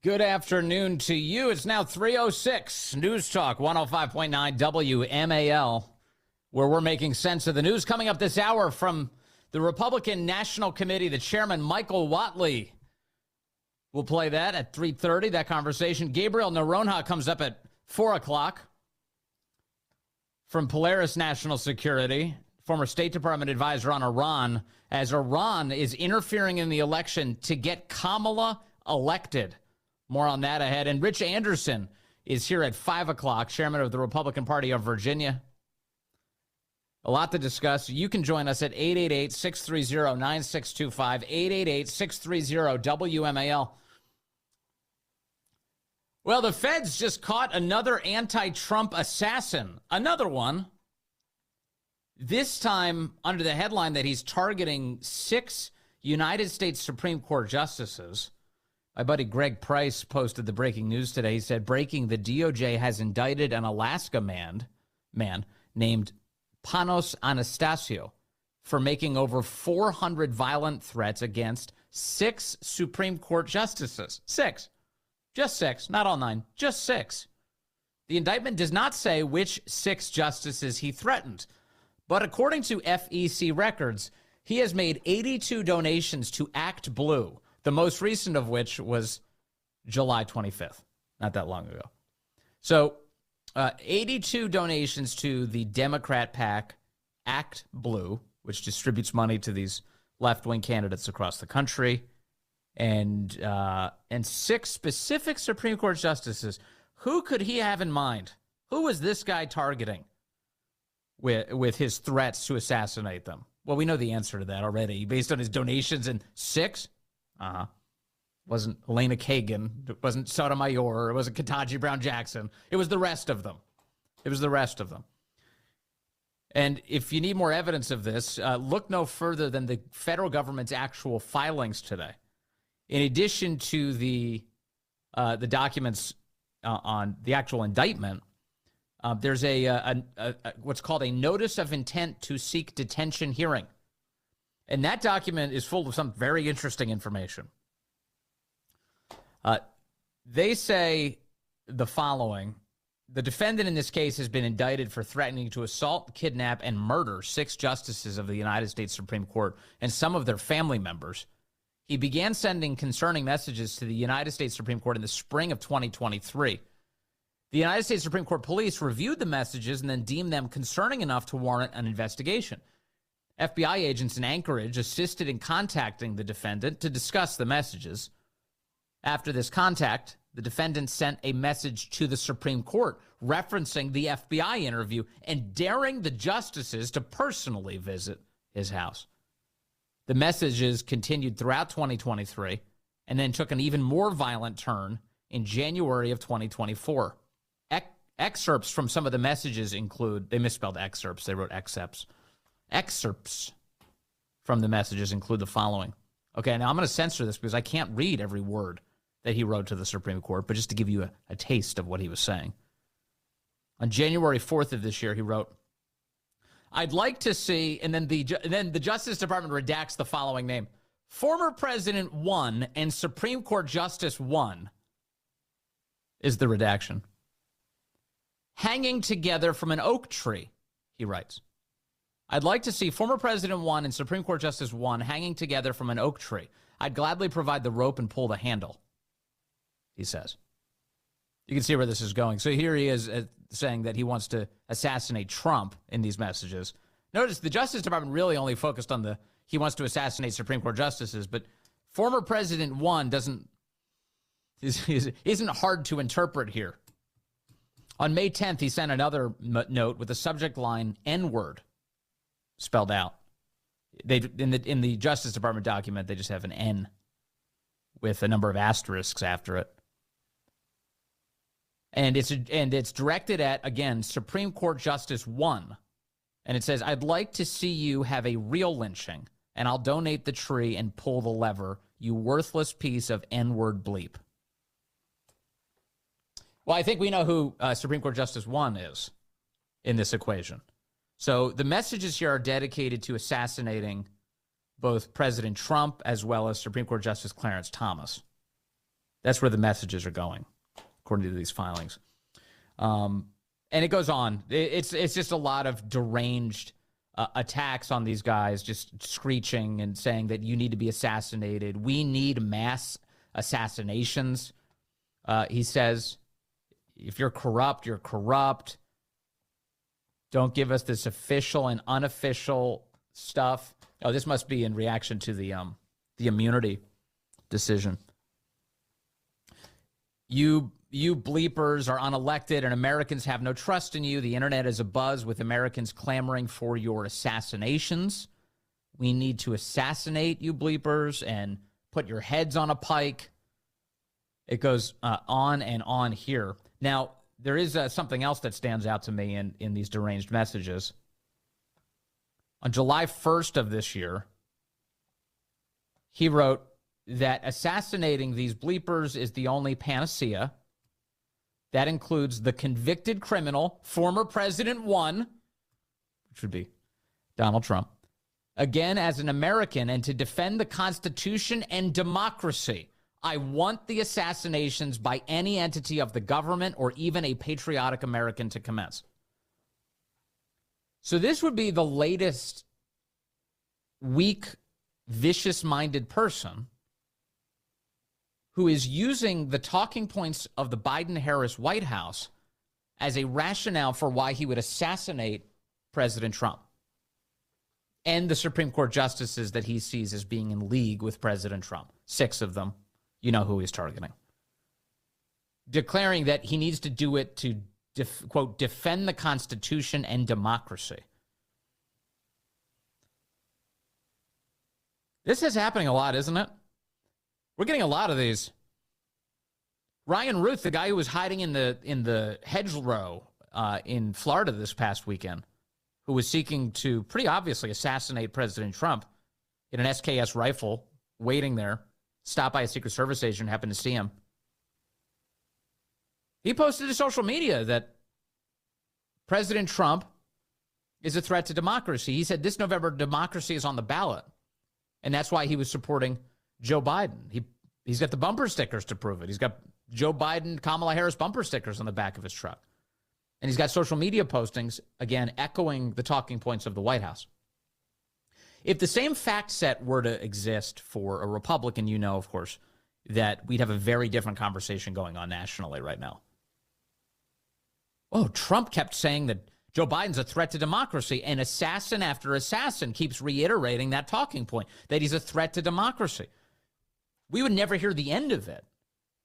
Good afternoon to you. It's now 3:06. News Talk 105.9 WMAL, where we're making sense of the news. Coming up this hour from the Republican National Committee, the chairman, Michael Whatley. We'll play that at 3:30, that conversation. Gabriel Noronha comes up at 4 o'clock. From Polaris National Security, former State Department advisor on Iran, as Iran is interfering in the election to get Kamala elected. More on that ahead. And Rich Anderson is here at 5 o'clock, chairman of the Republican Party of Virginia. A lot to discuss. You can join us at 888-630-9625, 888-630-WMAL. Well, the feds just caught another anti-Trump assassin, another one. This time under the headline that he's targeting 6 United States Supreme Court justices. My buddy Greg Price posted the breaking news today. He said, breaking, the DOJ has indicted an Alaska man named Panos Anastasio for making over 400 violent threats against 6 Supreme Court justices. 6. Just 6, not all 9, just 6. The indictment does not say which 6 justices he threatened, but according to FEC records, he has made 82 donations to Act Blue, the most recent of which was July 25th, not that long ago. So 82 donations to the Democrat PAC Act Blue, which distributes money to these left-wing candidates across the country, and 6 specific Supreme Court justices. Who could he have in mind? Who was this guy targeting with his threats to assassinate them? Well, we know the answer to that already. Based on his donations, and 6? Wasn't Elena Kagan. It wasn't Sotomayor. It wasn't Ketanji Brown Jackson. It was the rest of them. And if you need more evidence of this, look no further than the federal government's actual filings today. In addition to the documents on the actual indictment, there's a what's called a notice of intent to seek detention hearing. And that document is full of some very interesting information. They say the following. The defendant in this case has been indicted for threatening to assault, kidnap, and murder 6 justices of the United States Supreme Court and some of their family members. He began sending concerning messages to the United States Supreme Court in the spring of 2023. The United States Supreme Court police reviewed the messages and then deemed them concerning enough to warrant an investigation. FBI agents in Anchorage assisted in contacting the defendant to discuss the messages. After this contact, the defendant sent a message to the Supreme Court referencing the FBI interview and daring the justices to personally visit his house. The messages continued throughout 2023 and then took an even more violent turn in January of 2024. Excerpts from some of the messages include, they misspelled excerpts, they wrote excepts. Excerpts from the messages include the following. Okay, now I'm going to censor this because I can't read every word that he wrote to the Supreme Court, but just to give you a taste of what he was saying. On January 4th of this year, he wrote, I'd like to see, and then the Justice Department redacts the following name. Former President 1 and Supreme Court Justice 1 is the redaction. Hanging together from an oak tree, he writes. I'd like to see former President 1 and Supreme Court Justice 1 hanging together from an oak tree. I'd gladly provide the rope and pull the handle, he says. You can see where this is going. So here he is saying that he wants to assassinate Trump in these messages. Notice the Justice Department really only focused on he wants to assassinate Supreme Court justices, but former President 1 isn't hard to interpret here. On May 10th, he sent another note with the subject line N-word spelled out. In the Justice Department document, they just have an N with a number of asterisks after it. And it's directed at, again, Supreme Court Justice 1. And it says, I'd like to see you have a real lynching, and I'll donate the tree and pull the lever, you worthless piece of N-word bleep. Well, I think we know who Supreme Court Justice 1 is in this equation. So the messages here are dedicated to assassinating both President Trump as well as Supreme Court Justice Clarence Thomas. That's where the messages are going, according to these filings. And it goes on. It's just a lot of deranged attacks on these guys, just screeching and saying that you need to be assassinated. We need mass assassinations. He says, if you're corrupt, you're corrupt. Don't give us this official and unofficial stuff. Oh, this must be in reaction to the immunity decision. You bleepers are unelected and Americans have no trust in you. The internet is abuzz with Americans clamoring for your assassinations. We need to assassinate you bleepers and put your heads on a pike. It goes on and on here. Now, there is something else that stands out to me in these deranged messages. On July 1st of this year, he wrote that assassinating these bleepers is the only panacea. That includes the convicted criminal, former President 1, which would be Donald Trump, again as an American and to defend the Constitution and democracy. I want the assassinations by any entity of the government or even a patriotic American to commence. So this would be the latest weak, vicious-minded person who is using the talking points of the Biden-Harris White House as a rationale for why he would assassinate President Trump and the Supreme Court justices that he sees as being in league with President Trump. 6 of them. You know who he's targeting. Declaring that he needs to do it to, quote, defend the Constitution and democracy. This is happening a lot, isn't it? We're getting a lot of these. Ryan Ruth, the guy who was hiding in the hedgerow in Florida this past weekend, who was seeking to pretty obviously assassinate President Trump in an SKS rifle, waiting there, stopped by a Secret Service agent, happened to see him. He posted to social media that President Trump is a threat to democracy. He said this November, democracy is on the ballot. And that's why he was supporting Joe Biden. He's got the bumper stickers to prove it. He's got Joe Biden, Kamala Harris bumper stickers on the back of his truck. And he's got social media postings, again, echoing the talking points of the White House. If the same fact set were to exist for a Republican, you know, of course, that we'd have a very different conversation going on nationally right now. Oh, Trump kept saying that Joe Biden's a threat to democracy, and assassin after assassin keeps reiterating that talking point, that he's a threat to democracy. We would never hear the end of it.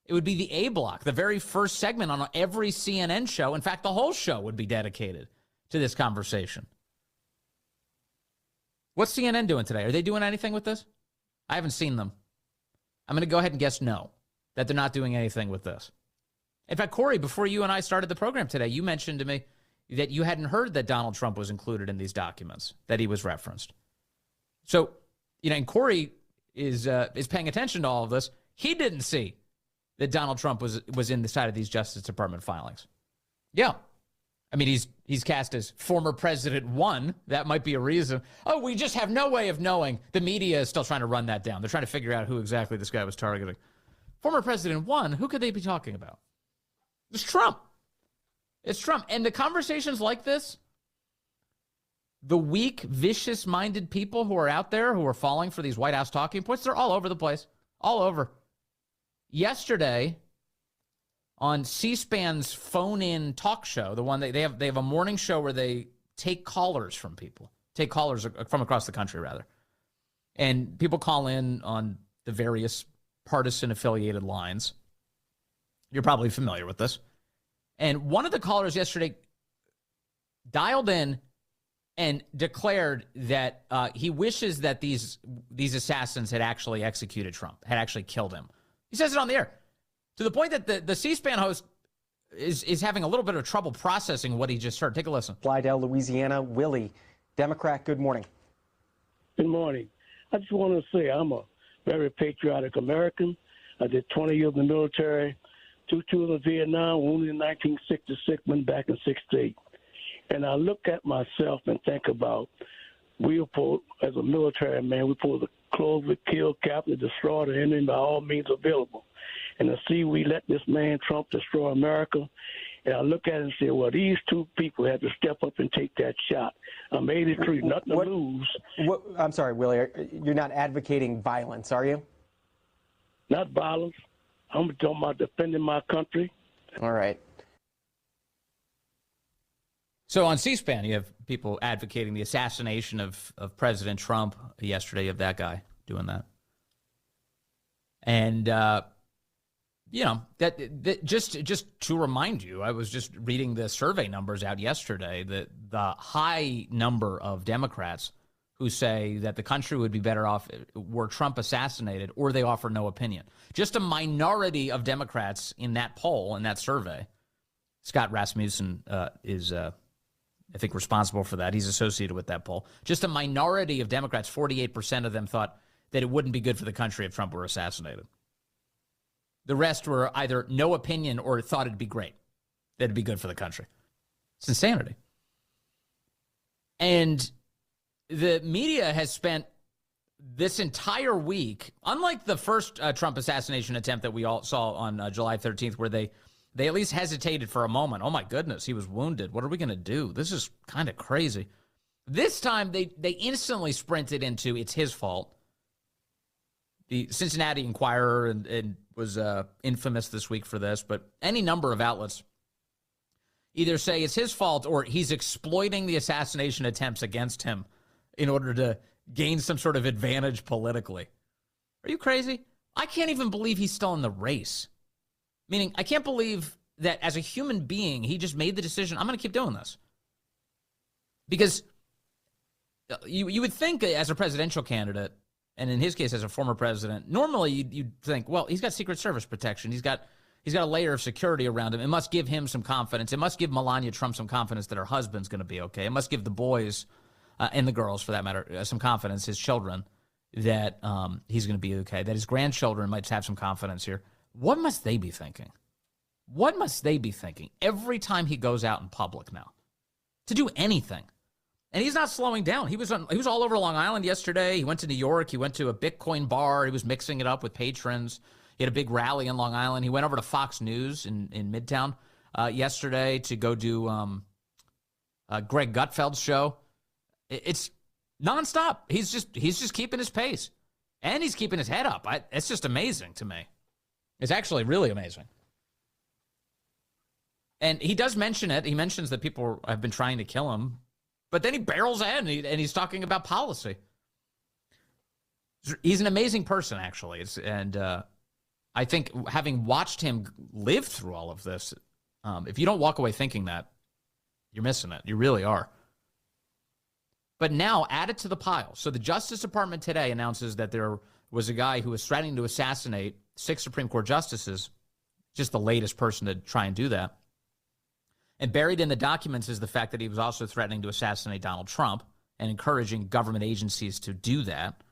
It would be the A block, the very first segment on every CNN show. In fact, the whole show would be dedicated to this conversation. What's CNN doing today? Are they doing anything with this? I haven't seen them. I'm going to go ahead and guess no, that they're not doing anything with this. In fact, Corey, before you and I started the program today, you mentioned to me that you hadn't heard that Donald Trump was included in these documents, that he was referenced. So, you know, and Corey is paying attention to all of this. He didn't see that Donald Trump was in the side of these Justice Department filings. Yeah. I mean, he's cast as former President 1. That might be a reason. Oh, we just have no way of knowing. The media is still trying to run that down. They're trying to figure out who exactly this guy was targeting. Former President 1, who could they be talking about? It's Trump. It's Trump. And the conversations like this, the weak, vicious-minded people who are out there who are falling for these White House talking points, they're all over the place. All over. Yesterday, on C-SPAN's phone-in talk show, the one they have a morning show where they take callers from people, take callers from across the country, rather. And people call in on the various partisan-affiliated lines. You're probably familiar with this. And one of the callers yesterday dialed in and declared that he wishes that these assassins had actually executed Trump, had actually killed him. He says it on the air, to the point that the C-SPAN host is having a little bit of trouble processing what he just heard. Take a listen. Slidell, Louisiana. Willie, Democrat, good morning. Good morning. I just want to say I'm a very patriotic American. I did 20 years in the military, 2 tours in Vietnam, wounded in 1966, went back in 68. And I look at myself and think about, we were supposed, as a military man, we're supposed to close, kill, capture, destroy the enemy by all means available. and to see we let this man Trump destroy America. And I look at it and say, well, these two people had to step up and take that shot. I'm 83, nothing to lose. I'm sorry, Willie, you're not advocating violence, are you? Not violence. I'm talking about defending my country. All right. So on C-SPAN, you have people advocating the assassination of President Trump yesterday, of that guy doing that. And, you know, that just to remind you, I was just reading the survey numbers out yesterday, that the high number of Democrats who say that the country would be better off were Trump assassinated, or they offer no opinion. Just a minority of Democrats in that poll, in that survey. Scott Rasmussen is, I think, responsible for that. He's associated with that poll. Just a minority of Democrats, 48% of them, thought that it wouldn't be good for the country if Trump were assassinated. The rest were either no opinion or thought it'd be great, that it'd be good for the country. It's insanity. And the media has spent this entire week, unlike the first Trump assassination attempt that we all saw on July 13th, where they at least hesitated for a moment. Oh, my goodness, he was wounded. What are we going to do? This is kind of crazy. This time, they instantly sprinted into it's his fault. The Cincinnati Enquirer and was infamous this week for this, but any number of outlets either say it's his fault or he's exploiting the assassination attempts against him in order to gain some sort of advantage politically. Are you crazy? I can't even believe he's still in the race. Meaning, I can't believe that as a human being, he just made the decision, I'm going to keep doing this. Because you would think as a presidential candidate, and in his case as a former president, normally you'd think, well, he's got Secret Service protection. He's got a layer of security around him. It must give him some confidence. It must give Melania Trump some confidence that her husband's going to be okay. It must give the boys and the girls, for that matter, some confidence, his children, that he's going to be okay, that his grandchildren might have some confidence here. What must they be thinking? What must they be thinking every time he goes out in public now to do anything? And he's not slowing down. He was all over Long Island yesterday. He went to New York. He went to a Bitcoin bar. He was mixing it up with patrons. He had a big rally in Long Island. He went over to Fox News in Midtown yesterday to go do Greg Gutfeld's show. It's nonstop. He's just keeping his pace, and he's keeping his head up. It's just amazing to me. It's actually really amazing. And he does mention it. He mentions that people have been trying to kill him, but then he barrels ahead and he's talking about policy. He's an amazing person, actually. I think having watched him live through all of this, if you don't walk away thinking that, you're missing it. You really are. But now, add it to the pile. So the Justice Department today announces that there was a guy who was threatening to assassinate 6 Supreme Court justices, just the latest person to try and do that. And buried in the documents is the fact that he was also threatening to assassinate Donald Trump and encouraging government agencies to do that.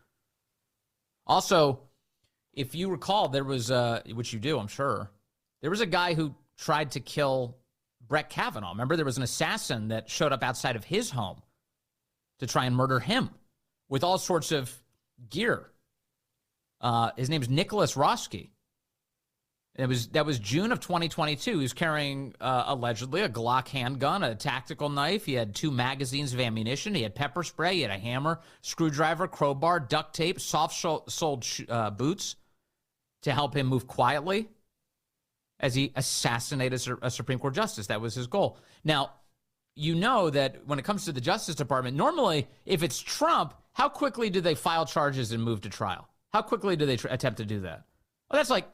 Also, if you recall, there was, which you do, I'm sure, there was a guy who tried to kill Brett Kavanaugh. Remember, there was an assassin that showed up outside of his home to try and murder him with all sorts of gear. His name's Nicholas Roski. That was June of 2022. He was carrying, allegedly, a Glock handgun, a tactical knife. He had 2 magazines of ammunition. He had pepper spray. He had a hammer, screwdriver, crowbar, duct tape, soft-soled boots to help him move quietly as he assassinated a Supreme Court justice. That was his goal. Now, you know that when it comes to the Justice Department, normally, if it's Trump, how quickly do they file charges and move to trial? How quickly do they attempt to do that? Well, that's like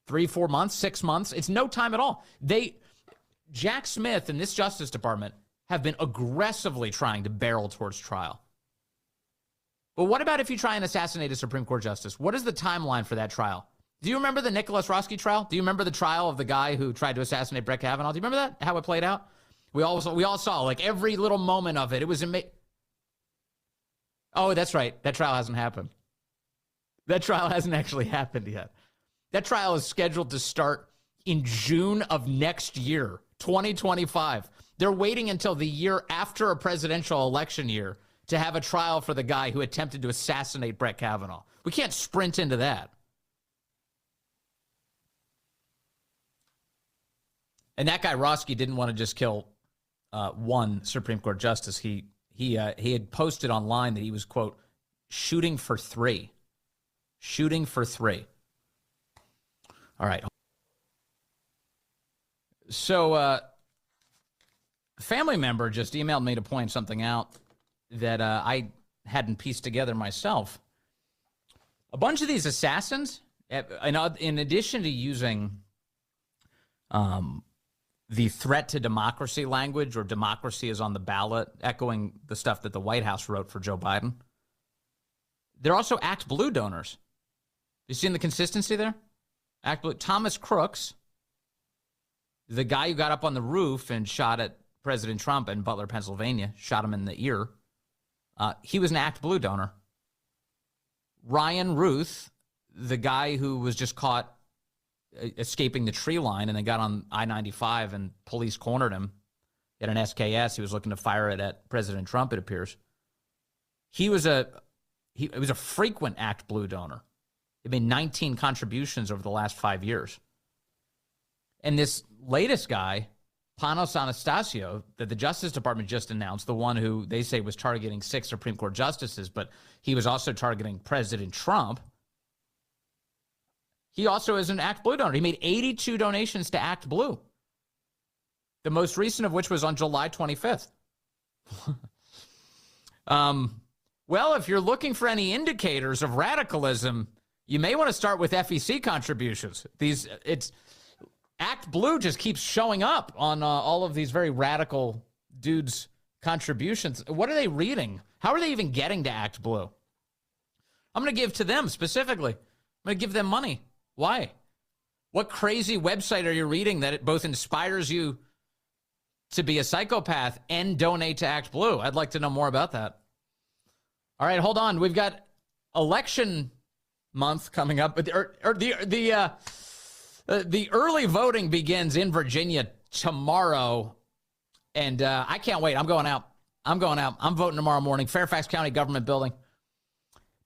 3, 4 months, 6 months. It's no time at all. Jack Smith and this Justice Department have been aggressively trying to barrel towards trial. But what about if you try and assassinate a Supreme Court justice? What is the timeline for that trial? Do you remember the Nicholas Roski trial? Do you remember the trial of the guy who tried to assassinate Brett Kavanaugh? Do you remember that? How it played out? We all saw like every little moment of it. It was amazing. Oh, that's right. That trial hasn't happened. That trial hasn't actually happened yet. That trial is scheduled to start in June of next year, 2025. They're waiting until the year after a presidential election year to have a trial for the guy who attempted to assassinate Brett Kavanaugh. We can't sprint into that. And that guy Roski didn't want to just kill one Supreme Court justice. He had posted online that he was, quote, shooting for three. Shooting for three. All right. So a family member just emailed me to point something out that I hadn't pieced together myself. A bunch of these assassins, in addition to using the threat to democracy language, or democracy is on the ballot, echoing the stuff that the White House wrote for Joe Biden, they're also Act Blue donors. You seen the consistency there? Act Blue. Thomas Crooks, the guy who got up on the roof and shot at President Trump in Butler, Pennsylvania, shot him in the ear, he was an Act Blue donor. Ryan Ruth, the guy who was just caught escaping the tree line and then got on I-95 and police cornered him at an SKS. He was looking to fire it at President Trump, it appears. He was a frequent Act Blue donor. He made 19 contributions over the last 5 years. And this latest guy, Panos Anastasio, that the Justice Department just announced, the one who they say was targeting 6 Supreme Court justices, but he was also targeting President Trump. He also is an Act Blue donor. He made 82 donations to Act Blue, the most recent of which was on July 25th. Well, if you're looking for any indicators of radicalism, you may want to start with FEC contributions. Act Blue just keeps showing up on all of these very radical dudes' contributions. What are they reading? How are they even getting to Act Blue? I'm going to give to them specifically. I'm going to give them money. Why? What crazy website are you reading that it both inspires you to be a psychopath and donate to Act Blue? I'd like to know more about that. All right, hold on. We've got election month coming up, but the early voting begins in Virginia tomorrow, and I can't wait. I'm going out. I'm voting tomorrow morning, Fairfax County Government Building.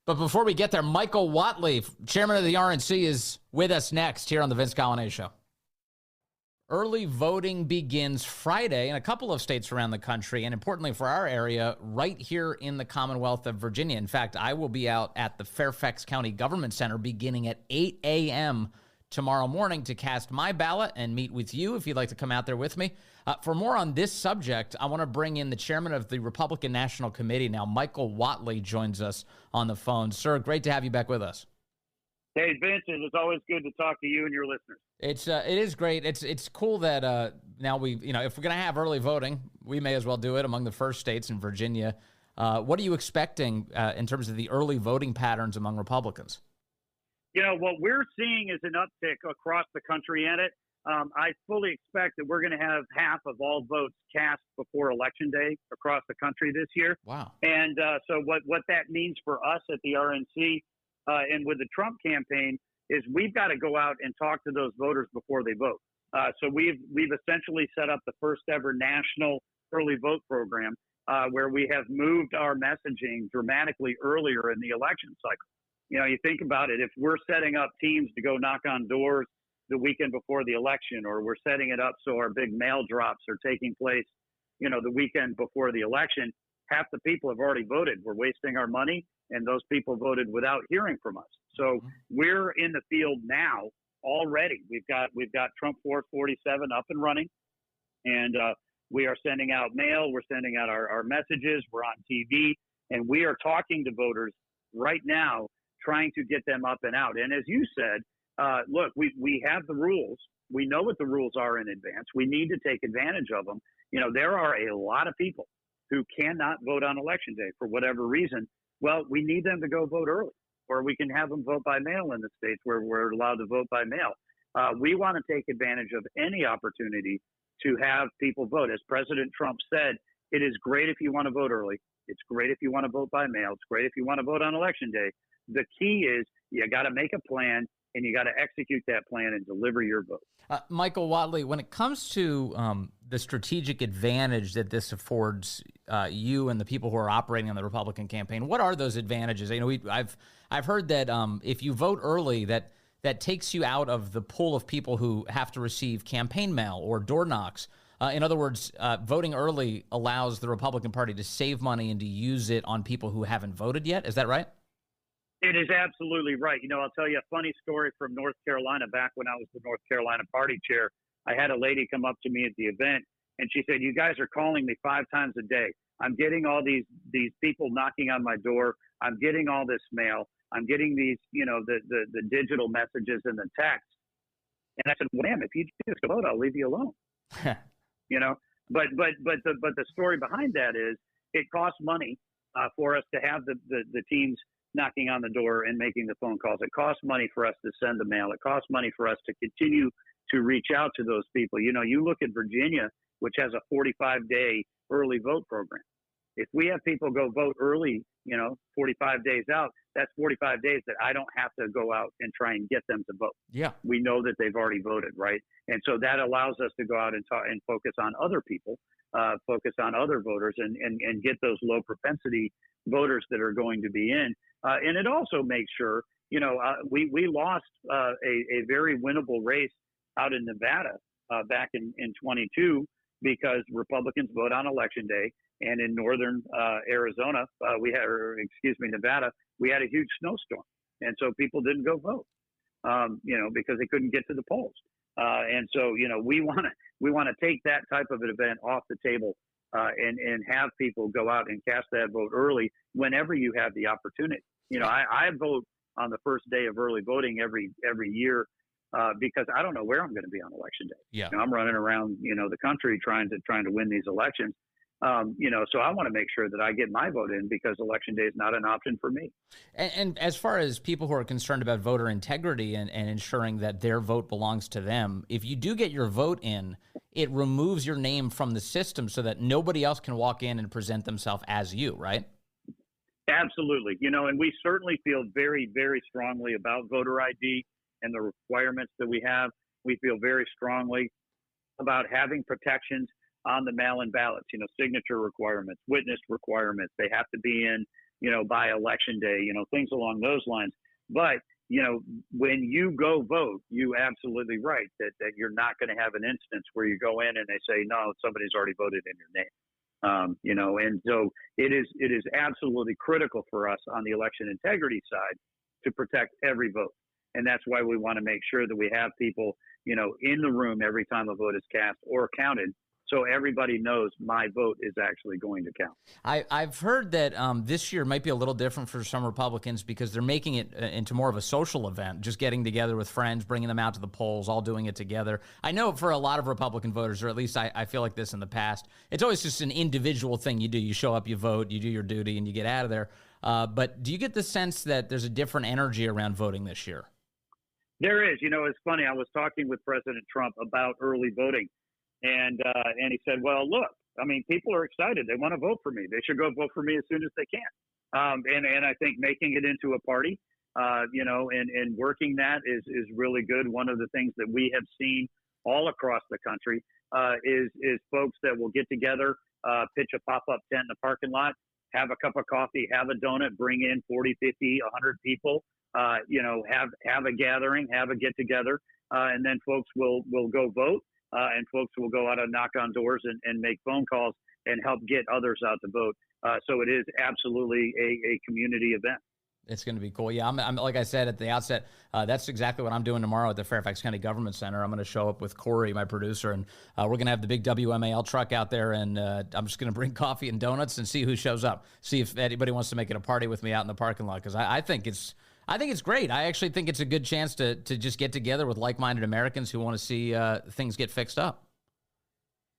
But before we get there, Michael Whatley, chairman of the RNC, is with us next here on the Vince Coglianese Show. Early voting begins Friday in a couple of states around the country, and importantly for our area, right here in the Commonwealth of Virginia. In fact, I will be out at the Fairfax County Government Center beginning at 8 a.m. tomorrow morning to cast my ballot and meet with you if you'd like to come out there with me. For more on this subject, I want to bring in the chairman of the Republican National Committee now. Michael Whatley joins us on the phone. Sir, great to have you back with us. Hey, Vincent, it's always good to talk to you and your listeners. It is great. It's cool that now if we're going to have early voting, we may as well do it among the first states in Virginia. What are you expecting in terms of the early voting patterns among Republicans? What we're seeing is an uptick across the country in it. I fully expect that we're going to have half of all votes cast before Election Day across the country this year. Wow. And so what that means for us at the RNC and with the Trump campaign is we've got to go out and talk to those voters before they vote. So we've essentially set up the first ever national early vote program where we have moved our messaging dramatically earlier in the election cycle. You think about it, if we're setting up teams to go knock on doors the weekend before the election, or we're setting it up so our big mail drops are taking place, the weekend before the election, half the people have already voted. We're wasting our money, and those people voted without hearing from us. So we're in the field now already. We've got Trump 447 up and running, and we are sending out mail. We're sending out our messages. We're on TV, and we are talking to voters right now, trying to get them up and out. And as you said, look, we have the rules. We know what the rules are in advance. We need to take advantage of them. There are a lot of people who cannot vote on Election Day for whatever reason. Well, we need them to go vote early, or we can have them vote by mail in the states where we're allowed to vote by mail. We want to take advantage of any opportunity to have people vote. As President Trump said, it is great if you want to vote early. It's great if you want to vote by mail. It's great if you want to vote on Election Day. The key is you got to make a plan, and you got to execute that plan and deliver your vote. Michael Whatley, when it comes to the strategic advantage that this affords you and the people who are operating on the Republican campaign, what are those advantages? I've heard that if you vote early, that that takes you out of the pool of people who have to receive campaign mail or door knocks. In other words, voting early allows the Republican Party to save money and to use it on people who haven't voted yet. Is that right? It is absolutely right. I'll tell you a funny story from North Carolina. Back when I was the North Carolina party chair, I had a lady come up to me at the event, and she said, "You guys are calling me 5 times a day. I'm getting all these people knocking on my door. I'm getting all this mail. I'm getting these, the digital messages and the text." And I said, "Well, ma'am, if you just vote, I'll leave you alone." But the story behind that is it costs money for us to have the teams knocking on the door and making the phone calls. It costs money for us to send the mail. It costs money for us to continue to reach out to those people. You look at Virginia, which has a 45-day early vote program. If we have people go vote early, 45 days out, that's 45 days that I don't have to go out and try and get them to vote. Yeah. We know that they've already voted, right? And so that allows us to go out and talk and focus on other people, focus on other voters and get those low propensity voters that are going to be in. And it also makes sure, we lost a very winnable race out in Nevada back in 22 because Republicans vote on election day. And in northern Arizona, Nevada, we had a huge snowstorm. And so people didn't go vote, because they couldn't get to the polls. And so, we want to take that type of an event off the table and have people go out and cast that vote early whenever you have the opportunity. I vote on the first day of early voting every year because I don't know where I'm going to be on election day. Yeah. I'm running around, the country trying to win these elections. So I want to make sure that I get my vote in because election day is not an option for me. And as far as people who are concerned about voter integrity and ensuring that their vote belongs to them, if you do get your vote in, it removes your name from the system so that nobody else can walk in and present themselves as you, right? Absolutely. And we certainly feel very, very strongly about voter ID and the requirements that we have. We feel very strongly about having protections on the mail-in ballots, signature requirements, witness requirements. They have to be in, by election day, things along those lines. But, when you go vote, you absolutely right that you're not going to have an instance where you go in and they say, no, somebody's already voted in your name. And so it is absolutely critical for us on the election integrity side to protect every vote. And that's why we want to make sure that we have people, in the room every time a vote is cast or counted, so everybody knows my vote is actually going to count. I've heard that this year might be a little different for some Republicans because they're making it into more of a social event, just getting together with friends, bringing them out to the polls, all doing it together. I know for a lot of Republican voters, or at least I feel like this in the past, it's always just an individual thing you do. You show up, you vote, you do your duty, and you get out of there. But do you get the sense that there's a different energy around voting this year? There is. It's funny. I was talking with President Trump about early voting. And he said, well, look, people are excited. They want to vote for me. They should go vote for me as soon as they can. And I think making it into a party, and working that is really good. One of the things that we have seen all across the country is folks that will get together, pitch a pop-up tent in the parking lot, have a cup of coffee, have a donut, bring in 40, 50, 100 people, have a gathering, have a get-together, and then folks will go vote. And folks will go out and knock on doors and make phone calls and help get others out to vote. So it is absolutely a community event. It's going to be cool. Yeah, I'm like I said at the outset, that's exactly what I'm doing tomorrow at the Fairfax County Government Center. I'm going to show up with Corey, my producer, and we're going to have the big WMAL truck out there, and I'm just going to bring coffee and donuts and see who shows up, see if anybody wants to make it a party with me out in the parking lot, because I think it's great. I actually think it's a good chance to just get together with like-minded Americans who want to see things get fixed up.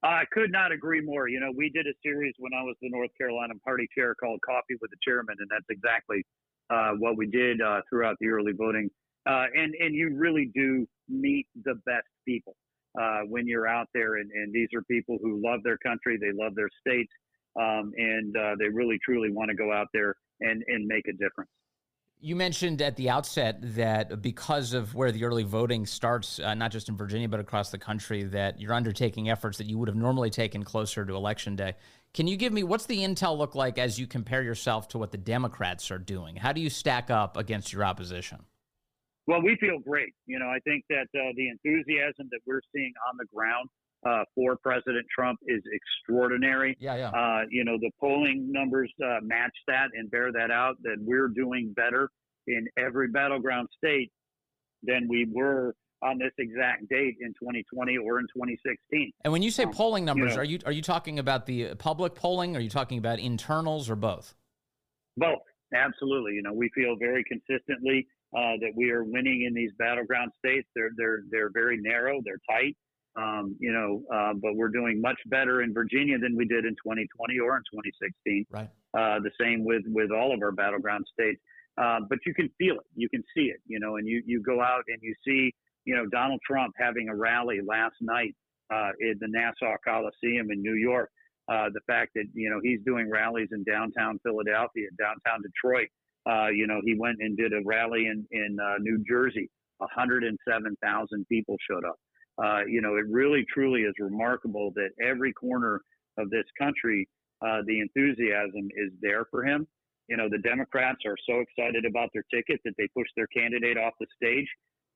I could not agree more. We did a series when I was the North Carolina party chair called Coffee with the Chairman, and that's exactly what we did throughout the early voting. And you really do meet the best people when you're out there, and these are people who love their country, they love their states, and they really, truly want to go out there and make a difference. You mentioned at the outset that because of where the early voting starts, not just in Virginia, but across the country, that you're undertaking efforts that you would have normally taken closer to Election Day. Can you give me, what's the intel look like as you compare yourself to what the Democrats are doing? How do you stack up against your opposition? Well, we feel great. I think that the enthusiasm that we're seeing on the ground for President Trump is extraordinary. Yeah. The polling numbers match that and bear that out, that we're doing better in every battleground state than we were on this exact date in 2020 or in 2016. And when you say polling numbers, are you talking about the public polling? Are you talking about internals or both? Both. Absolutely. We feel very consistently that we are winning in these battleground states. They're very narrow. They're tight. But we're doing much better in Virginia than we did in 2020 or in 2016. Right. The same with all of our battleground states. But you can feel it. You can see it, and you go out and you see, Donald Trump having a rally last night in the Nassau Coliseum in New York. The fact that, he's doing rallies in downtown Philadelphia, downtown Detroit. He went and did a rally in New Jersey. 107,000 people showed up. It really, truly is remarkable that every corner of this country, the enthusiasm is there for him. The Democrats are so excited about their ticket that they pushed their candidate off the stage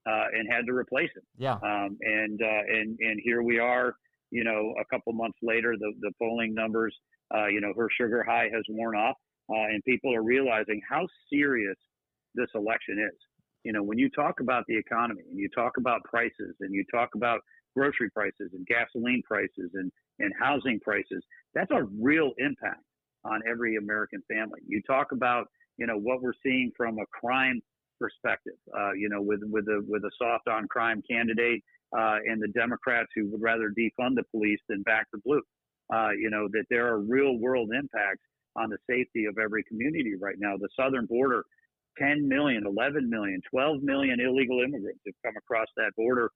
and had to replace him. Yeah. And here we are, a couple months later, the polling numbers, her sugar high has worn off, and people are realizing how serious this election is. When you talk about the economy and you talk about prices and you talk about grocery prices and gasoline prices and housing prices, that's a real impact on every American family. You talk about, what we're seeing from a crime perspective, with a soft on crime candidate and the Democrats who would rather defund the police than back the blue, that there are real world impacts on the safety of every community right now. The southern border, 10 million, 11 million, 12 million illegal immigrants have come across that border,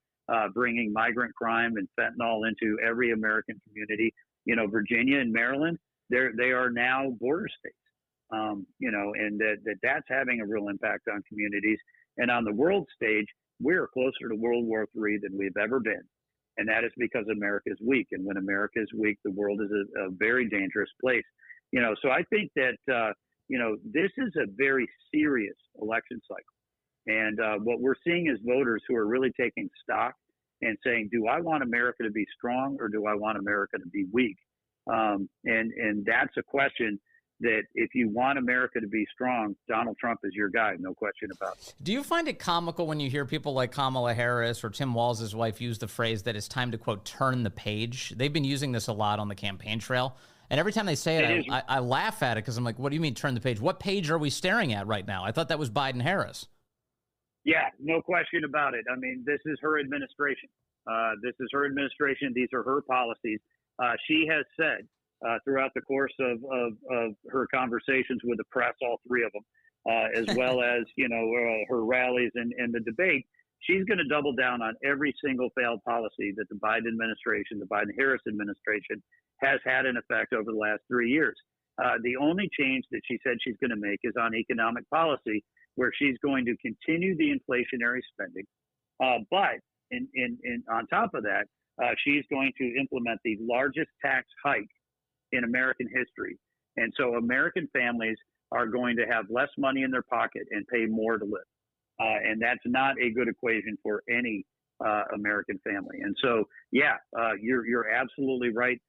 bringing migrant crime and fentanyl into every American community. Virginia and Maryland, they are now border states, and that's having a real impact on communities. And on the world stage, we're closer to World War III than we've ever been. And that is because America is weak. And when America is weak, the world is a very dangerous place. So I think that, this is a very serious election cycle. And what we're seeing is voters who are really taking stock and saying, do I want America to be strong or do I want America to be weak? And that's a question that if you want America to be strong, Donald Trump is your guy, no question about it. Do you find it comical when you hear people like Kamala Harris or Tim Walz's wife use the phrase that it's time to, quote, turn the page? They've been using this a lot on the campaign trail. And every time they say it, I laugh at it because I'm like, what do you mean turn the page? What page are we staring at right now? I thought that was Biden-Harris. Yeah, no question about it. I mean, this is her administration. This is her administration. These are her policies. She has said throughout the course of her conversations with the press, all three of them, as well as, her rallies and the debate, she's going to double down on every single failed policy that the Biden administration, the Biden-Harris administration, has had in effect over the last 3 years. The only change that she said she's going to make is on economic policy, where she's going to continue the inflationary spending. But on top of that, she's going to implement the largest tax hike in American history. And so American families are going to have less money in their pocket and pay more to live. And that's not a good equation for any American family. And so, you're absolutely right.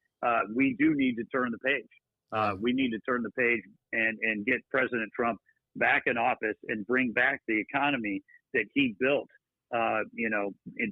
We do need to turn the page. We need to turn the page and get President Trump back in office and bring back the economy that he built,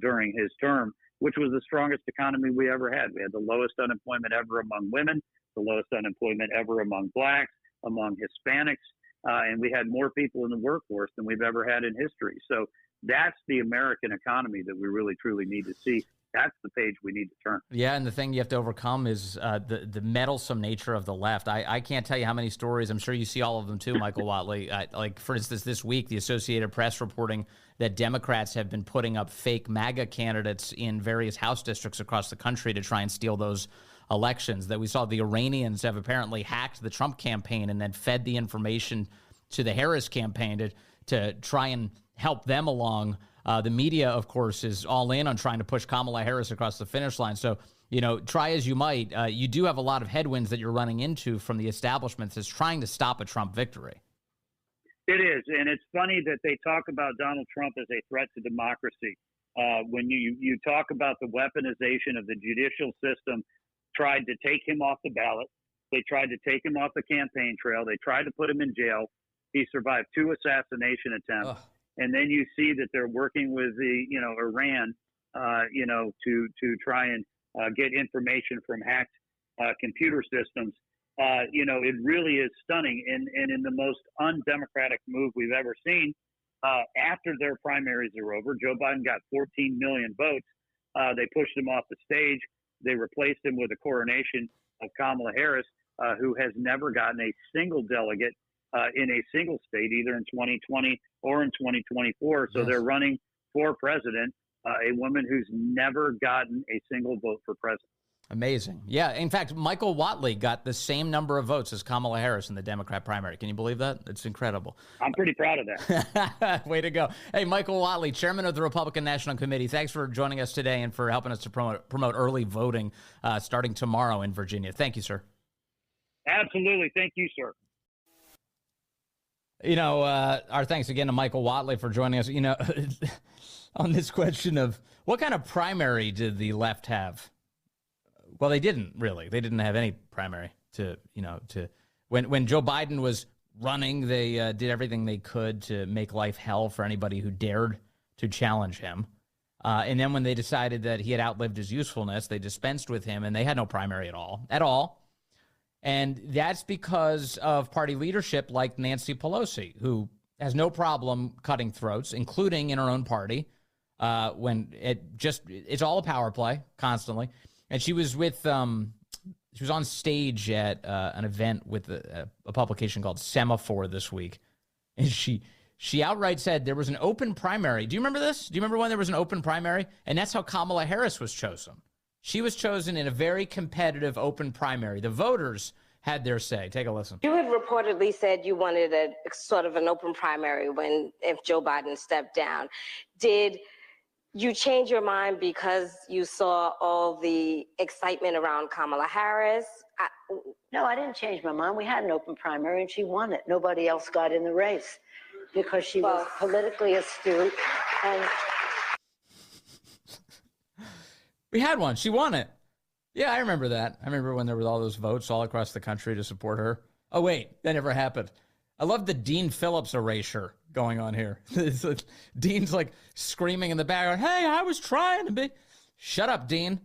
during his term, which was the strongest economy we ever had. We had the lowest unemployment ever among women, the lowest unemployment ever among blacks, among Hispanics, and we had more people in the workforce than we've ever had in history. So that's the American economy that we really, truly need to see. That's the page we need to turn. Yeah, and the thing you have to overcome is the meddlesome nature of the left. I can't tell you how many stories. I'm sure you see all of them too, Michael Watley. Like, for instance, this week, the Associated Press reporting that Democrats have been putting up fake MAGA candidates in various House districts across the country to try and steal those elections. That we saw the Iranians have apparently hacked the Trump campaign and then fed the information to the Harris campaign to try and help them along. The media, of course, is all in on trying to push Kamala Harris across the finish line. So, try as you might, you do have a lot of headwinds that you're running into from the establishment that's trying to stop a Trump victory. It is, and it's funny that they talk about Donald Trump as a threat to democracy. When you talk about the weaponization of the judicial system, tried to take him off the ballot. They tried to take him off the campaign trail. They tried to put him in jail. He survived 2 assassination attempts. Ugh. And then you see that they're working with Iran, to try and get information from hacked computer systems. It really is stunning. And in the most undemocratic move we've ever seen, after their primaries are over, Joe Biden got 14 million votes. They pushed him off the stage. They replaced him with a coronation of Kamala Harris, who has never gotten a single delegate in a single state, either in 2020 or in 2024. So they're running for president, a woman who's never gotten a single vote for president. Amazing. Yeah. In fact, Michael Whatley got the same number of votes as Kamala Harris in the Democrat primary. Can you believe that? It's incredible. I'm pretty proud of that. Way to go. Hey, Michael Whatley, chairman of the Republican National Committee, thanks for joining us today and for helping us to promote early voting starting tomorrow in Virginia. Thank you, sir. Absolutely. Thank you, sir. Our thanks again to Michael Whatley for joining us. On this question of what kind of primary did the left have? Well, they didn't really. They didn't have any primary when Joe Biden was running, they did everything they could to make life hell for anybody who dared to challenge him. And then when they decided that he had outlived his usefulness, they dispensed with him and they had no primary at all. And that's because of party leadership like Nancy Pelosi, who has no problem cutting throats, including in her own party, when it's all a power play constantly. And she was she was on stage at an event with a publication called Semaphore this week. And she outright said there was an open primary. Do you remember this? Do you remember when there was an open primary? And that's how Kamala Harris was chosen. She was chosen in a very competitive open primary. The voters had their say. Take a listen. You had reportedly said you wanted a sort of an open primary if Joe Biden stepped down. Did you change your mind because you saw all the excitement around Kamala Harris? No, I didn't change my mind. We had an open primary and she won it. Nobody else got in the race because she was politically astute. And we had one. She won it. Yeah, I remember that. I remember when there were all those votes all across the country to support her. Oh, wait, that never happened. I love the Dean Phillips erasure going on here. Dean's like screaming in the background, hey, I was trying to be. Shut up, Dean.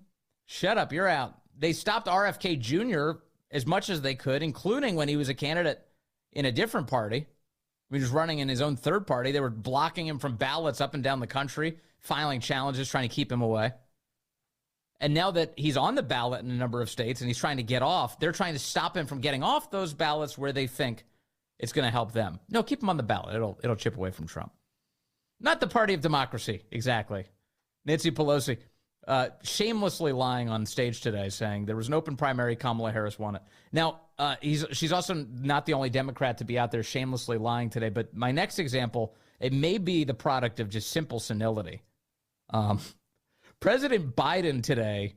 Shut up. You're out. They stopped RFK Jr. as much as they could, including when he was a candidate in a different party. He was running in his own third party. They were blocking him from ballots up and down the country, filing challenges, trying to keep him away. And now that he's on the ballot in a number of states and he's trying to get off, they're trying to stop him from getting off those ballots where they think it's going to help them. No, keep him on the ballot. It'll chip away from Trump. Not the party of democracy, exactly. Nancy Pelosi shamelessly lying on stage today saying there was an open primary, Kamala Harris won it. Now, she's also not the only Democrat to be out there shamelessly lying today, but my next example, it may be the product of just simple senility. President Biden today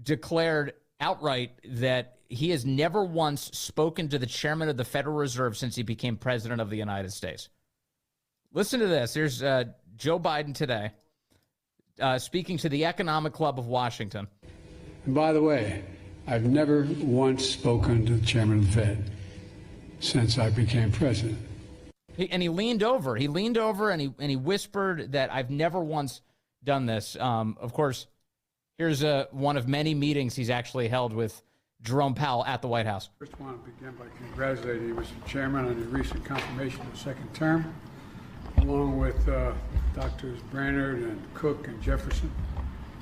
declared outright that he has never once spoken to the chairman of the Federal Reserve since he became president of the United States. Listen to this. Here's Joe Biden today speaking to the Economic Club of Washington. And by the way, I've never once spoken to the chairman of the Fed since I became president. He leaned over. He leaned over and he whispered that I've never once done this. Of course, here's one of many meetings he's actually held with Jerome Powell at the White House. First, I want to begin by congratulating you, Mr. Chairman, on your recent confirmation of the second term, along with Drs. Brainerd and Cook and Jefferson,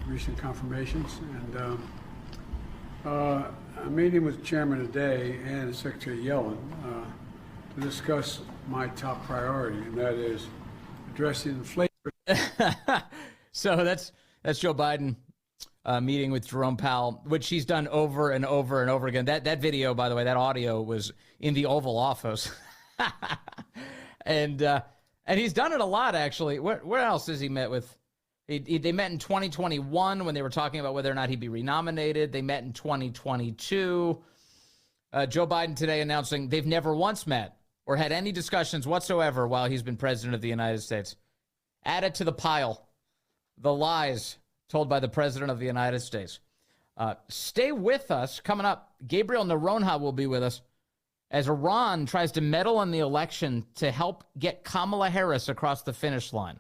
recent confirmations. And I'm meeting with the Chairman today and Secretary Yellen to discuss my top priority, and that is addressing inflation. So that's Joe Biden meeting with Jerome Powell, which he's done over and over and over again. That video, by the way, that audio was in the Oval Office. and he's done it a lot, actually. Where else has he met with? They met in 2021 when they were talking about whether or not he'd be renominated. They met in 2022. Joe Biden today announcing they've never once met or had any discussions whatsoever while he's been president of the United States. Added to the pile, the lies told by the president of the United States. Stay with us. Coming up, Gabriel Naronha will be with us as Iran tries to meddle in the election to help get Kamala Harris across the finish line.